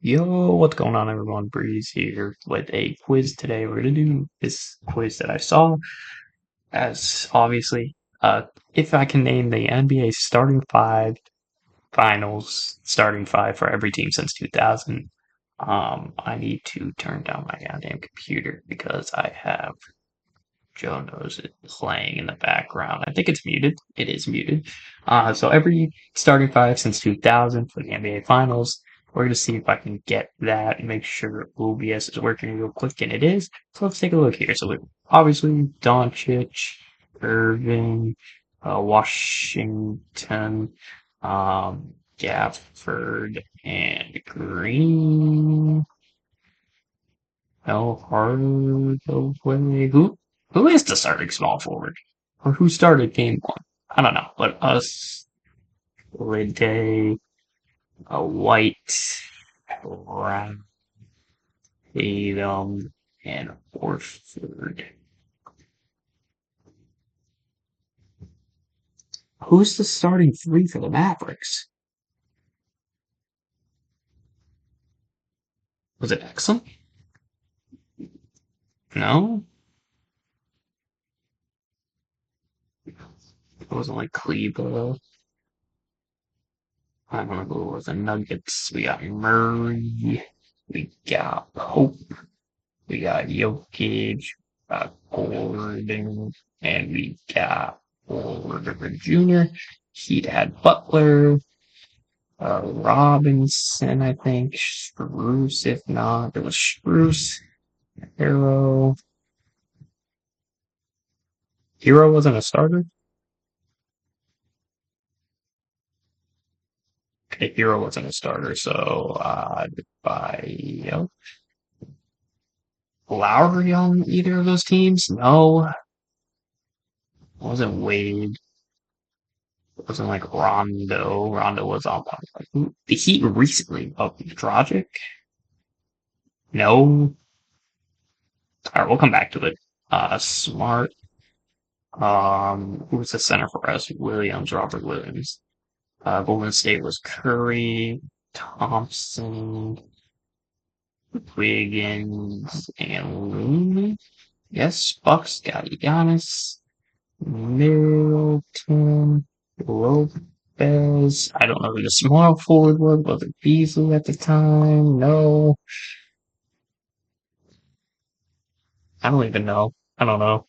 Yo, what's going on, everyone? Breeze here with a quiz today. We're gonna do this quiz that I saw as obviously, if I can name the NBA starting five finals, starting five for every team since 2000. I need to turn down my goddamn computer because I have Joe knows it playing in the background. I think it's muted. It is muted. So every starting five since 2000 for the NBA Finals. We're going to see if I can get that and make sure OBS is working real quick, and it is. So let's take a look here. So obviously, Doncic, Irving, Washington, Gafford, and Green. El Hardaway. Who is the starting small forward? Or who started game one? I don't know. But us, Lide, a White, Brown, Tatum, and Orford. Who's the starting three for the Mavericks? Was it Exum? No? It wasn't like Kleba. I don't know who it was. The Nuggets. We got Murray. We got Pope. We got Jokic, Gordon, and we got Gordon Jr. He'd had Butler, Robinson, I think, Spruce, if not. There was Spruce, Hero. Hero wasn't a starter? Okay, Hero wasn't a starter, so by Lowry on either of those teams? No, it wasn't Wade. It wasn't like Rondo. Rondo was on the Heat recently. Oh, Dragic? No. All right, we'll come back to it. Smart. Who was the center for us? Williams, Robert Williams. Golden State was Curry, Thompson, Wiggins, and Looney. Yes, Bucks got Giannis, Middleton, Lopez. I don't know who the small forward was. Was it Beasley at the time? No. I don't even know. I don't know.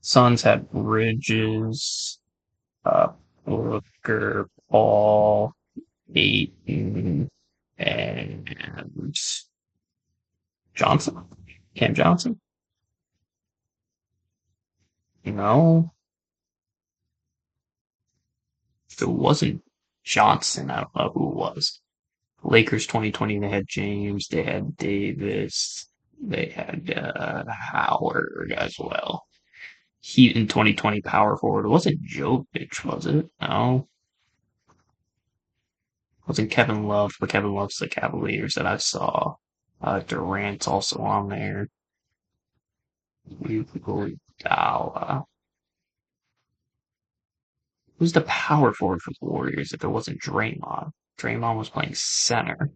Suns had Bridges, uh, Booker, Paul, Ayton, and Johnson. Cam Johnson? No. If it wasn't Johnson, I don't know who it was. Lakers 2020, they had James, they had Davis, they had Howard as well. Heat in 2020 power forward. It wasn't Jokic, was it? No. It wasn't Kevin Love, but Kevin Love's the Cavaliers that I saw. Durant's also on there. Iguodala. Who's the power forward for the Warriors if it wasn't Draymond? Draymond was playing center.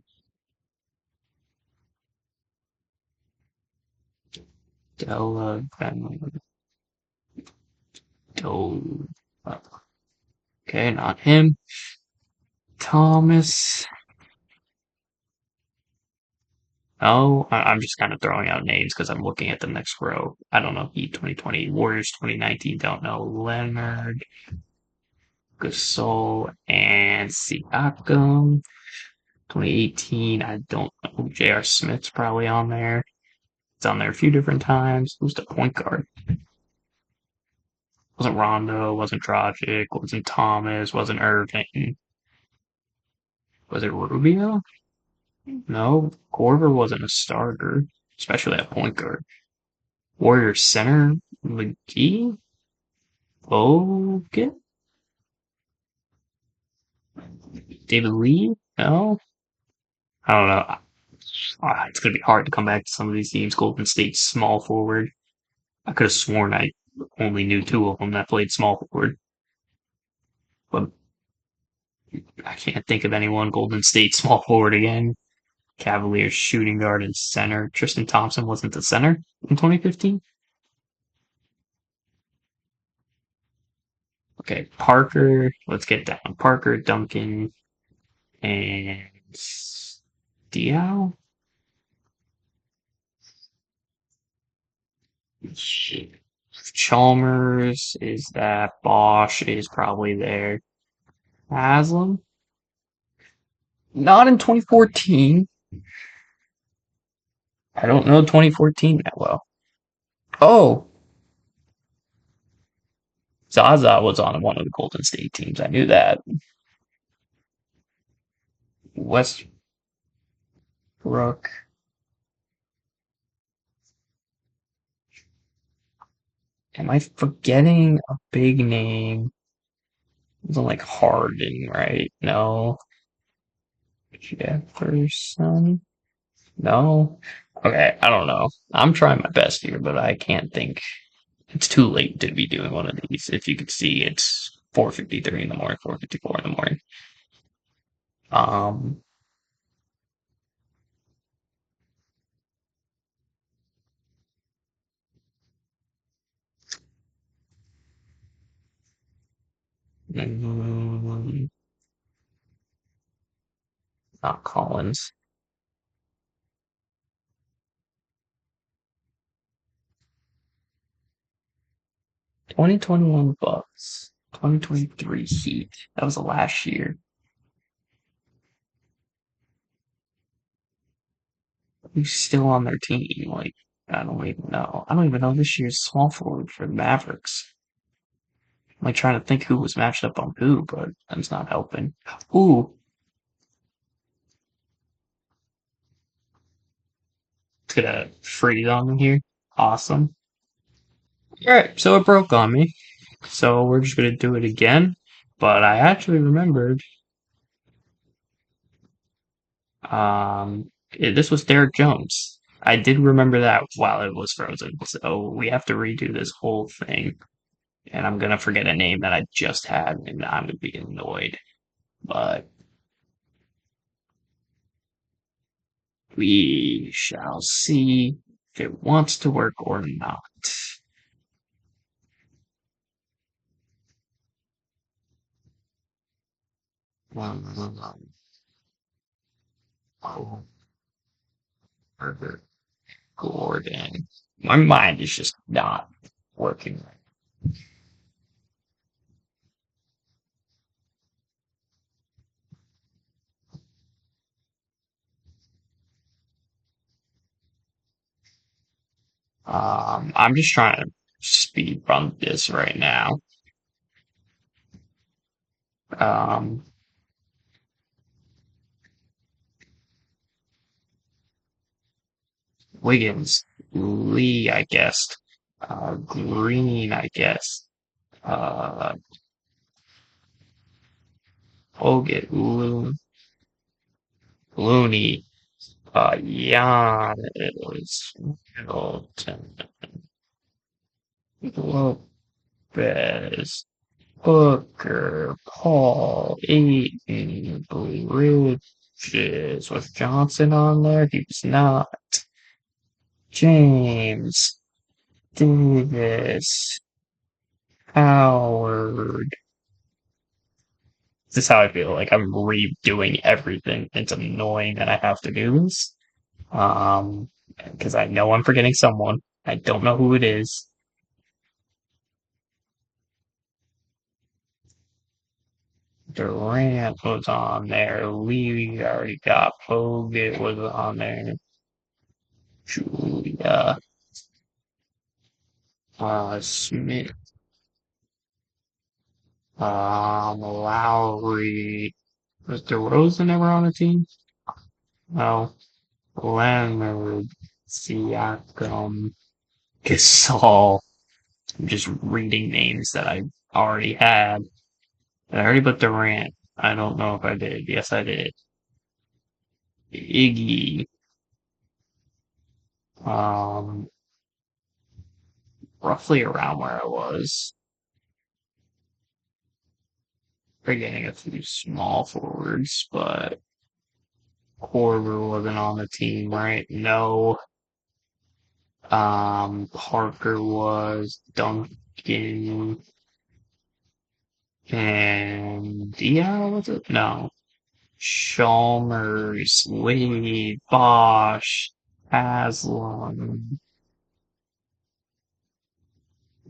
Della Do. Okay, not him. Thomas. Oh, I'm just kind of throwing out names because I'm looking at the next row. I don't know. Heat 2020, Warriors 2019, don't know. Leonard, Gasol, and Siakam. 2018, I don't know. J.R. Smith's probably on there. It's on there a few different times. Who's the point guard? Wasn't Rondo, wasn't Dragic, wasn't Thomas, wasn't Irving. Was it Rubio? No, Corver wasn't a starter, especially at point guard. Warrior center, McGee? Okay. David Lee? No? I don't know. It's going to be hard to come back to some of these teams. Golden State small forward. I could have sworn I only knew two of them that played small forward, but I can't think of anyone Golden State small forward again. Cavaliers shooting guard and center. Tristan Thompson wasn't the center in 2015. Okay, Parker. Let's get down. Parker, Duncan, and Diao. Chalmers is that. Bosch is probably there. Haslam? Not in 2014. I don't know 2014 that well. Oh, Zaza was on one of the Golden State teams. I knew that. Westbrook. Am I forgetting a big name? It wasn't like Harden, right? No. Jefferson? No. Okay, I don't know. I'm trying my best here, but I can't think. It's too late to be doing one of these. If you could see, it's 4:53 in the morning, 4:54 in the morning. Um, mm, not Collins. 2021 Bucks. 2023 Heat. That was the last year. Who's still on their team? Like, I don't even know. I don't even know this year's small forward for the Mavericks. I'm like trying to think who was matched up on who, but that's not helping. Ooh, it's gonna freeze on me here. Awesome. Alright, so it broke on me. So we're just gonna do it again. But I actually remembered this was Derek Jones. I did remember that while it was frozen. So we have to redo this whole thing. And I'm gonna forget a name that I just had and I'm gonna be annoyed. But we shall see if it wants to work or not. Oh, Herbert Gordon. My mind is just not working. I'm just trying to speed run this right now. Um, Wiggins, Lee, I guess. Green, I guess. Uh, Hogan, Looney, Giannis, Middleton, Lopez, Booker, Paul, Aiton, Bridges. Was Johnson on there? He was not. James, Davis, Howard. This is how I feel. Like I'm redoing everything. It's annoying that I have to do this. Um, because I know I'm forgetting someone. I don't know who it is. Durant was on there. Lee already got. Bogut was on there. Julia, Smith, Lowry. Was DeRozan ever on the team? No. Leonard, Siakam, Gasol. I'm just reading names that I already had. I already put Durant. I don't know if I did. Yes, I did. Iggy. Um, roughly around where I was. Forgetting a few small forwards, but Corver wasn't on the team, right? No. Parker was, Duncan, and Dion, was it? No. Chalmers, Wade, Bosch, Haslam,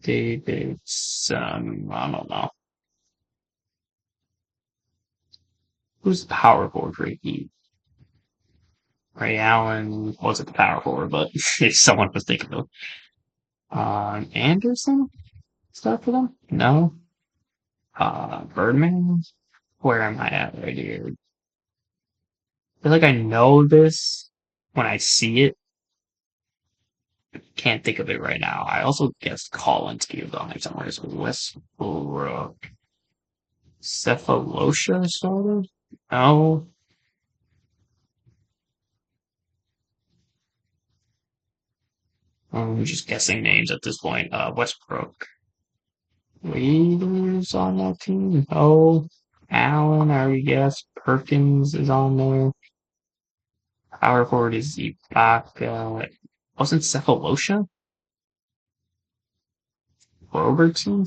Davidson, I don't know. Who's the power forward for Heat? Ray Allen wasn't the power forward, but if someone was thinking of Anderson stuff for them? No. Birdman? Where am I at right here? I feel like I know this when I see it. Can't think of it right now. I also guessed Collinsky was on there somewhere. So Westbrook. Cephalosha started? No. I'm just guessing names at this point. Westbrook. Waiters on that team? No. Allen, I already guessed. Perkins is on there. Power forward is Ibaka. Wasn't Cephalosha? Robertson?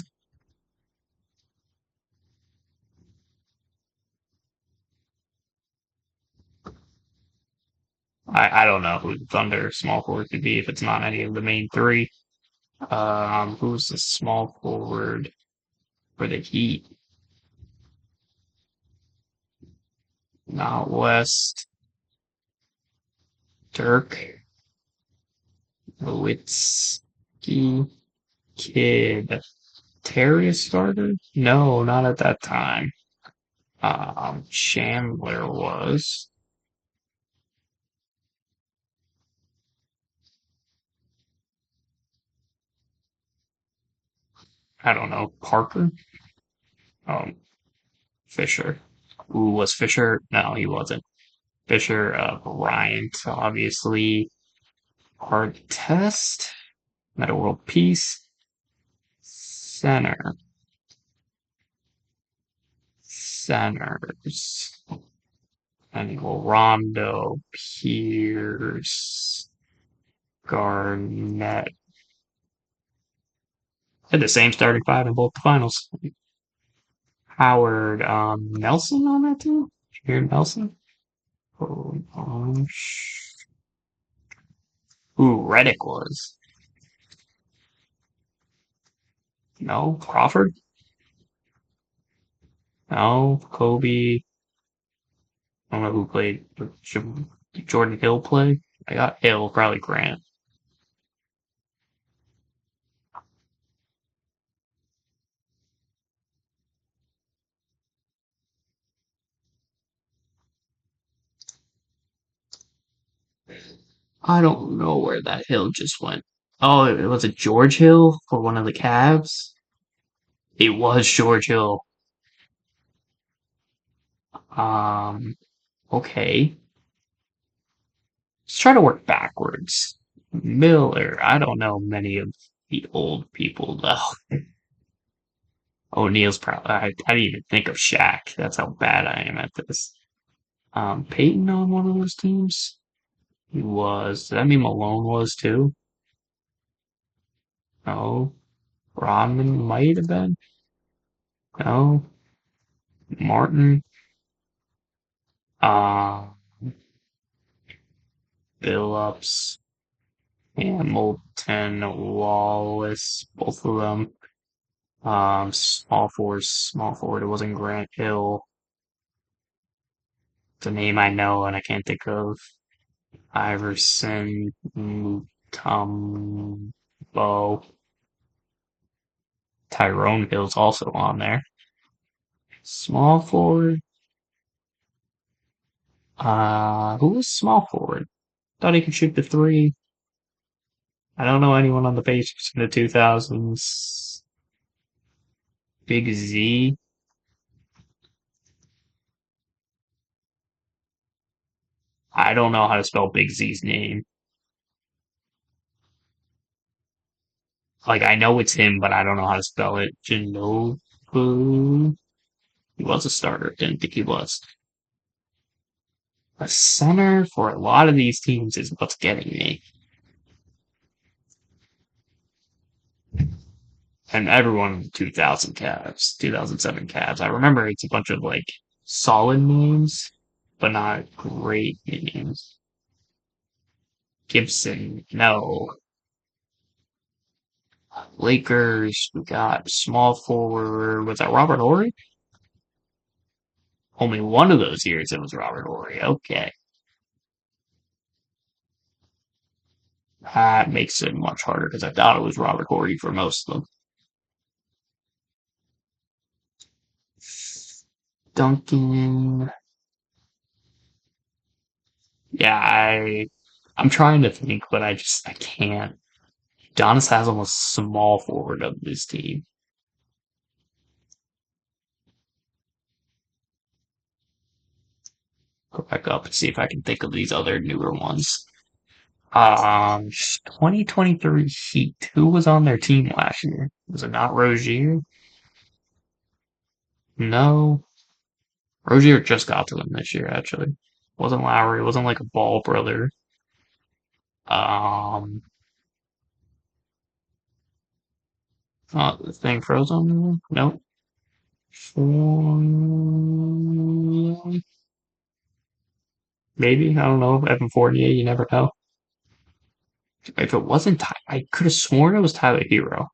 I don't know who the Thunder small forward could be if it's not any of the main three. Who's the small forward for the Heat? Not West. Dirk. Nowitzki. Kid. Terry started? No, not at that time. Chandler was. I don't know. Parker? Um, Fisher. Who was Fisher? No, he wasn't. Fisher, Bryant, obviously. Hard test. Meta World Peace. Center. Centers. And Rondo, Pierce, Garnett. Had the same starting five in both the finals. Howard, Nelson on that team? Jared Nelson? Oh, Ooh, Reddick was. No, Crawford? No, Kobe. I don't know who played. Should Jordan Hill play? I got Hill, probably Grant. I don't know where that Hill just went. Oh, it was it George Hill for one of the Cavs? It was George Hill. Um, okay. Let's try to work backwards. Miller. I don't know many of the old people though. O'Neal's probably. I didn't even think of Shaq. That's how bad I am at this. Peyton on one of those teams. He was. Does that mean Malone was too? No. Rodman might have been. No. Martin. Uh, Billups. Hamilton. Wallace. Both of them. Small forward. It wasn't Grant Hill. It's a name I know and I can't think of. Iverson. Mutombo. Tyrone Hill's also on there. Small forward. Who was small forward? Thought he could shoot the three. I don't know anyone on the Pacers in the 2000s. Big Z. I don't know how to spell Big Z's name. Like, I know it's him, but I don't know how to spell it. Ginobili. He was a starter. Didn't think he was. A center for a lot of these teams is what's getting me. And everyone 2000 Cavs, 2007 Cavs. I remember it's a bunch of like solid names, but not great names. Gibson, no. Lakers, we got small forward. Was that Robert Horry? Only one of those years it was Robert Horry. Okay. That makes it much harder because I thought it was Robert Horry for most of them. Duncan. Yeah, I'm trying to think, but I can't. Giannis has almost small forward of this team. Go back up and see if I can think of these other newer ones. 2023 Heat. Who was on their team last year? Was it not Rozier? No. Rozier just got to them this year, actually. Wasn't Lowry. Wasn't like a Ball brother. Um, the thing frozen? Nope. Maybe. I don't know. Evan Fournier, you never know. If it wasn't I could have sworn it was Tyler Hero.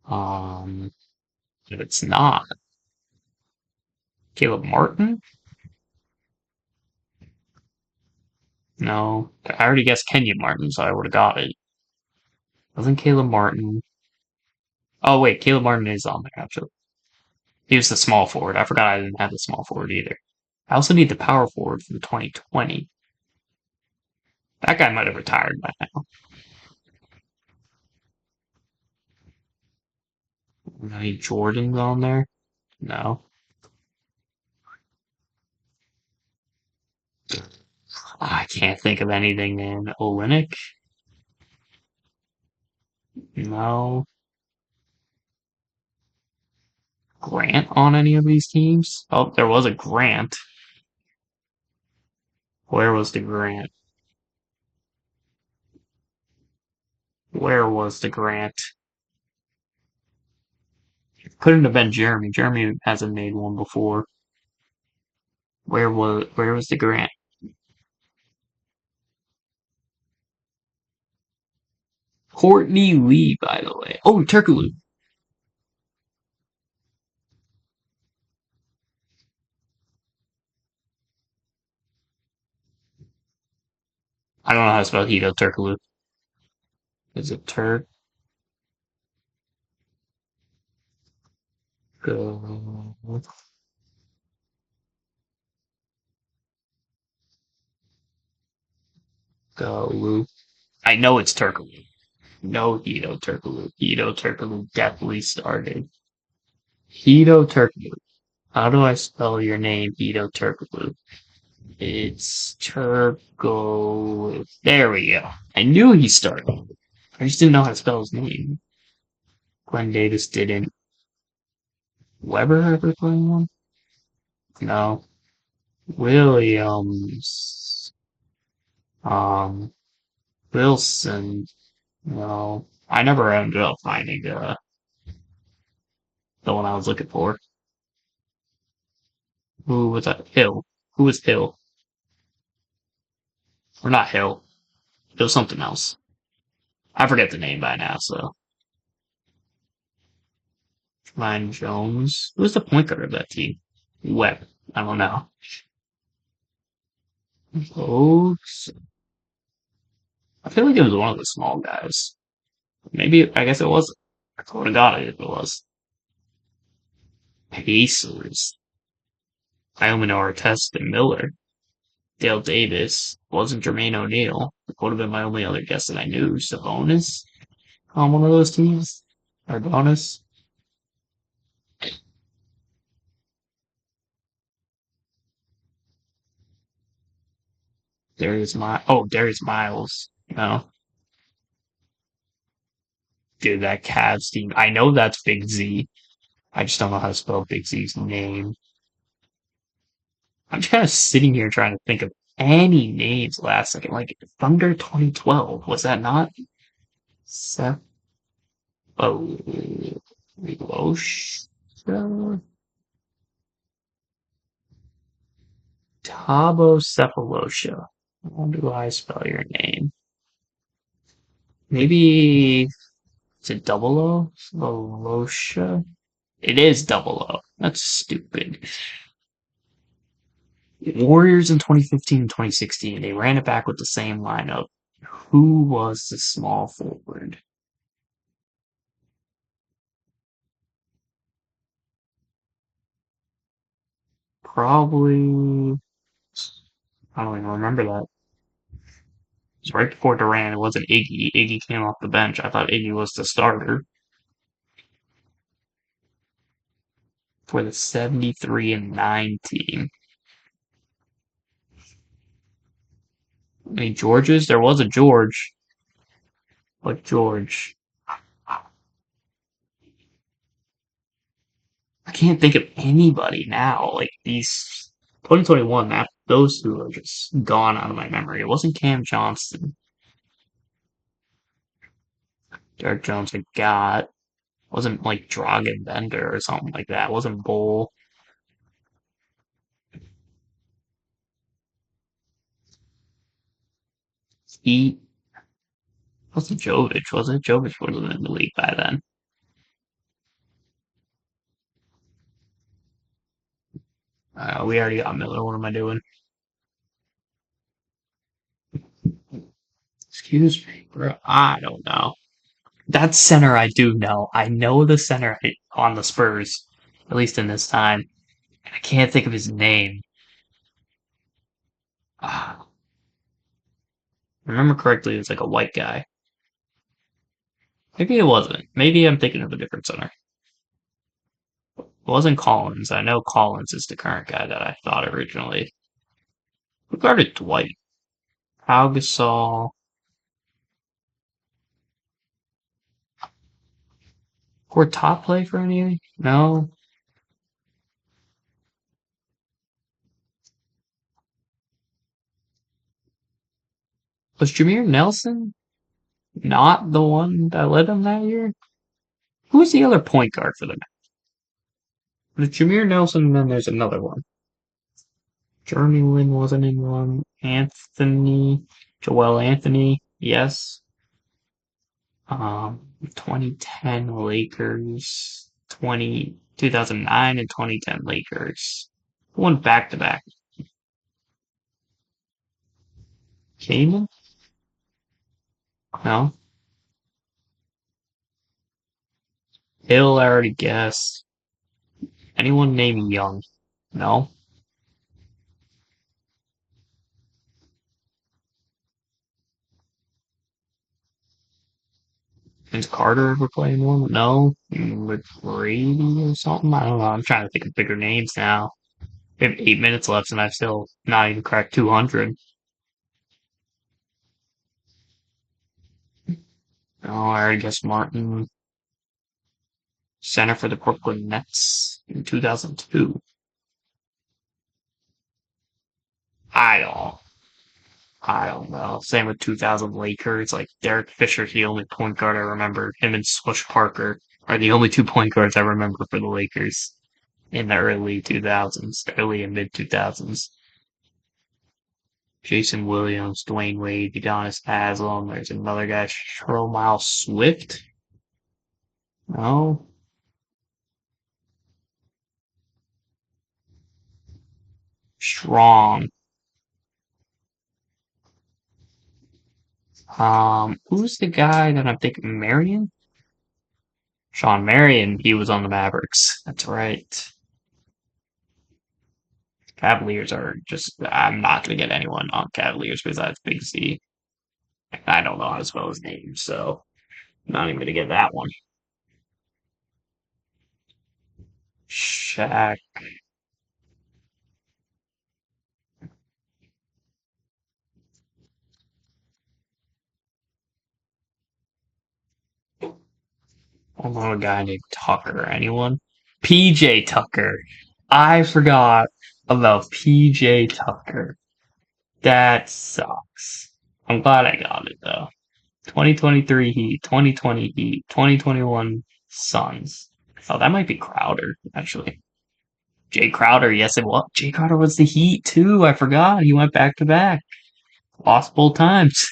Um, if it's not, Caleb Martin? No. I already guessed Kenyon Martin, so I would have got it. Wasn't Caleb Martin? Oh wait, Caleb Martin is on there actually. He was the small forward. I forgot I didn't have the small forward either. I also need the power forward from 2020. That guy might have retired by now. Any Jordans on there? No. I can't think of anything, man. Olenek? No. Grant on any of these teams? Oh, there was a Grant. Where was the Grant? Where was the Grant? Couldn't have been Jeremy. Jeremy hasn't made one before. Where was the Grant? Courtney Lee, by the way. Oh, Turkaloo. I don't know how to spell Hito Turkaloo. Is it Turk? Turkaloo. I know it's Turkaloo. No Hito Turkaloo. Hito Turkaloo definitely started. Hito Turkaloo. How do I spell your name, Hito Turkaloo? It's Turkaloo. There we go. I knew he started. I just didn't know how to spell his name. Glenn Davis didn't. Weber ever play one? No. Williams. Um, Wilson. No. I never ended up finding the one I was looking for. Who was that? Hill. Who was Hill? Or not Hill. It was something else. I forget the name by now, so. Ryan Jones. Who was the point guard of that team? Webb. I don't know. Oaks. I feel like it was one of the small guys. Maybe, I guess it was. I would have got it if it was. Pacers. Iomino Artest and Miller. Dale Davis. Wasn't Jermaine O'Neal. It would have been my only other guess that I knew. Sabonis on one of those teams. Or bonus. Darius Miles. Oh, Darius Miles. No. Dude, that Cavs team. I know that's Big Z. I just don't know how to spell Big Z's name. I'm just kind of sitting here trying to think of any names last second. Like Thunder 2012. Was that not Cephalosha? Tabocephalosha. How do I spell your name? Maybe is it double O? Cephalosia? It is double O. That's stupid. Warriors in 2015 and 2016, they ran it back with the same lineup. Who was the small forward? Probably. I don't even remember that. It was right before Durant. It wasn't Iggy. Iggy came off the bench. I thought Iggy was the starter for the 73 and 9 team. Any Georges? There was a George. But George. I can't think of anybody now. Like these 2021, that those two are just gone out of my memory. It wasn't Cam Johnston. Derek Jones I got. It wasn't like Dragan Bender or something like that. It wasn't Bull. He wasn't Jovic, was it? Jovic wasn't in the league by then. We already got Miller. What am I doing? Excuse me, bro. I don't know. That center I do know. I know the center on the Spurs, at least in this time. I can't think of his name. Ah, if I remember correctly, it was like a white guy. Maybe it wasn't. Maybe I'm thinking of a different center. It wasn't Collins. I know Collins is the current guy that I thought originally. Who guarded Dwight? Pau Gasol. Or top play for any? No. Was Jameer Nelson not the one that led them that year? Who was the other point guard for them? There's Jameer Nelson, and then there's another one. Jeremy Lin wasn't in one. Anthony, Joel Anthony, yes. 2010 Lakers, 2009 and 2010 Lakers. Won back to back. Kaman? No. Hill, I already guessed. Anyone named Young? No. Is Carter ever playing one? No. With Brady or something? I don't know. I'm trying to think of bigger names now. We have 8 minutes left, and I've still not even cracked 200. Oh, I already guessed Martin. Center for the Brooklyn Nets in 2002. I don't. I don't know. Same with 2000 Lakers. Like Derek Fisher's the only point guard I remember. Him and Smush Parker are the only two point guards I remember for the Lakers in the early 2000s, early and mid 2000s. Jason Williams, Dwayne Wade, Udonis Haslem. There's another guy, Stromile Swift. No, Strong. Who's the guy that I'm thinking? Marion? Sean Marion. He was on the Mavericks. That's right. Cavaliers are just. I'm not gonna get anyone on Cavaliers besides Big Z. I don't know how to spell his name, so I'm not even gonna get that one. Shaq. I don't know a guy named Tucker. Anyone? PJ Tucker. I forgot about PJ Tucker. That sucks. I'm glad I got it though. 2023 Heat, 2020 Heat, 2021 Suns. Oh, that might be Crowder, actually. Jay Crowder, yes it was. Jay Crowder was the Heat too. I forgot. He went back to back. Lost both times.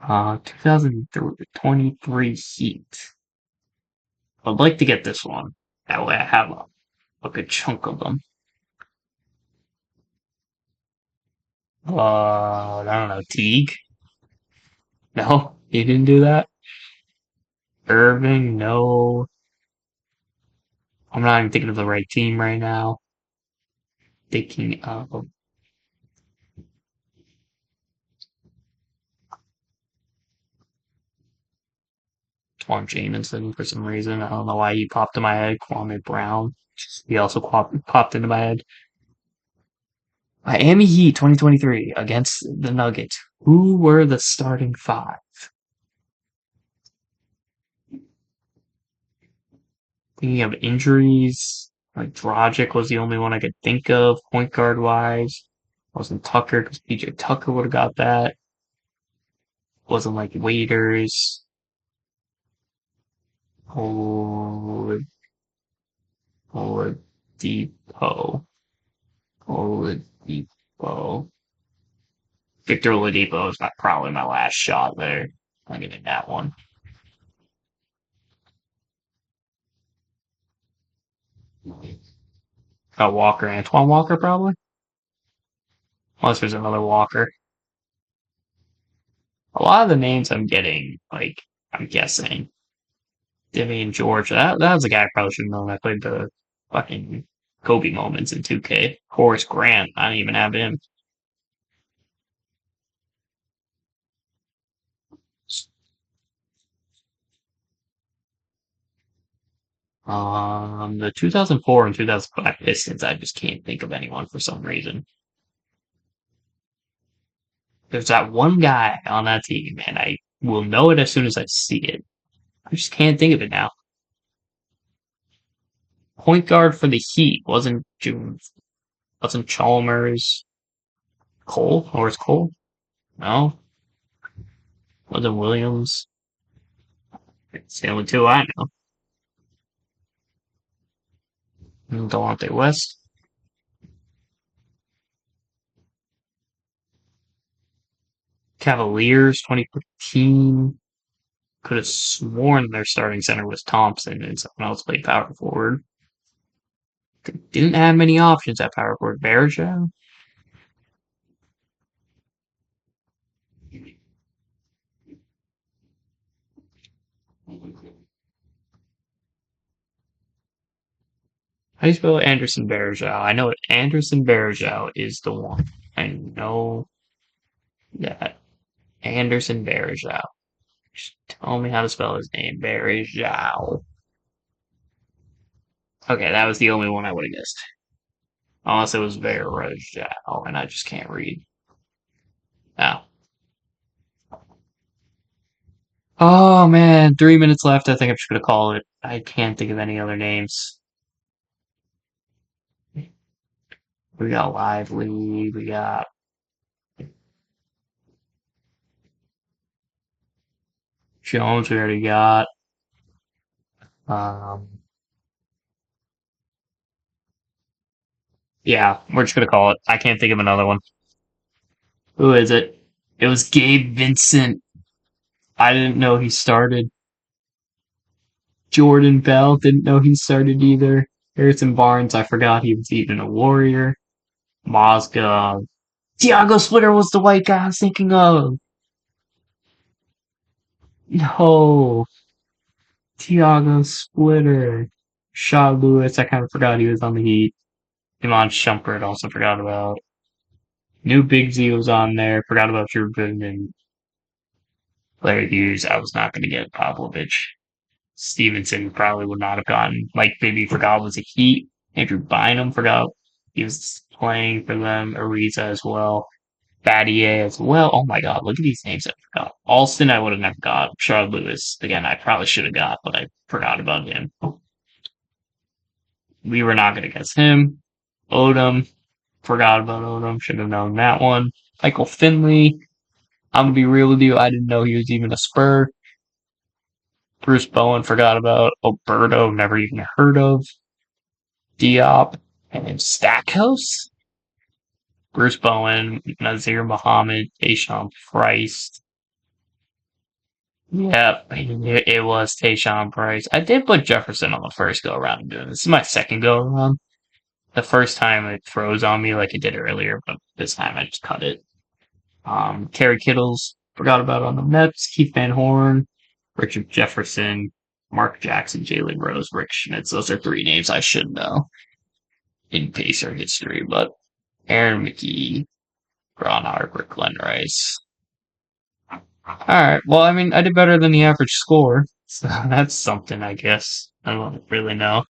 2023 Heat. I'd like to get this one. That way I have a good chunk of them. I don't know. Teague? No, he didn't do that. Irving? No. I'm not even thinking of the right team right now. Thinking of Twan Jamison for some reason. I don't know why he popped in my head. Kwame Brown. He also popped into my head. Miami Heat 2023 against the Nuggets. Who were the starting five? Thinking of injuries, like Dragic was the only one I could think of, point guard wise. Wasn't Tucker because PJ Tucker would have got that. Wasn't like Waiters. Oladipo. Oladipo. Oladipo. Victor Oladipo is probably my last shot there. I'm getting that one. Got Walker, Antoine Walker probably. Unless there's another Walker. A lot of the names I'm getting, like, I'm guessing. Damian George. That was a guy I probably should have known. I played the fucking Kobe moments in 2K. Horace Grant. I don't even have him. The 2004 and 2005 Pistons, I just can't think of anyone for some reason. There's that one guy on that team, and I will know it as soon as I see it. I just can't think of it now. Point guard for the Heat wasn't Chalmers Cole? Horace Cole? No. Wasn't Williams? It's the only two I know. Delonte West. Cavaliers 2015. Could have sworn their starting center was Thompson and someone else played power forward. Didn't have many options at power forward. Bergeron? How do you spell Anderson Bergeron? I know Anderson Bergeron is the one. I know that. Anderson Bergeron. Just tell me how to spell his name. Bergeron. Okay, that was the only one I would have guessed. Unless it was Bergeron, and I just can't read. Oh. Oh man, 3 minutes left. I think I'm just gonna call it. I can't think of any other names. We got Lively. We got Jones. We already got. Um, yeah, we're just gonna call it. I can't think of another one. Who is it? It was Gabe Vincent. I didn't know he started. Jordan Bell didn't know he started either. Harrison Barnes, I forgot he was even a Warrior. Mozgov. Tiago Splitter was the white guy I was thinking of. No, Tiago Splitter. Shaw Lewis, I kind of forgot he was on the Heat. Iman Shumpert also forgot about. New Big Z was on there. Forgot about Drew Goodman. Larry Hughes, I was not going to get Pavlovich. Stevenson probably would not have gotten. Mike Bibby forgot was a Heat. Andrew Bynum forgot he was playing for them. Ariza as well. Battier as well. Oh my god, look at these names I forgot. Alston, I would have never got. Charles Lewis, again, I probably should have got, but I forgot about him. We were not going to guess him. Odom, forgot about Odom. Should have known that one. Michael Finley, I'm going to be real with you. I didn't know he was even a Spur. Bruce Bowen, forgot about. Alberto, never even heard of. Diop, and Stackhouse. Bruce Bowen, Nazir Muhammad, Tayshaun Price. Yeah, it was Tayshaun Price. I did put Jefferson on the first go around doing this. This is my second go around. The first time it froze on me like it did earlier, but this time I just cut it. Kerry Kittles, forgot about on the Mets. Keith Van Horn, Richard Jefferson, Mark Jackson, Jalen Rose, Rick Schmitz. Those are three names I should know in Pacer history, but Aaron McGee, Ron Harper, Glenn Rice. Alright, well, I mean, I did better than the average score, so that's something, I guess. I don't really know.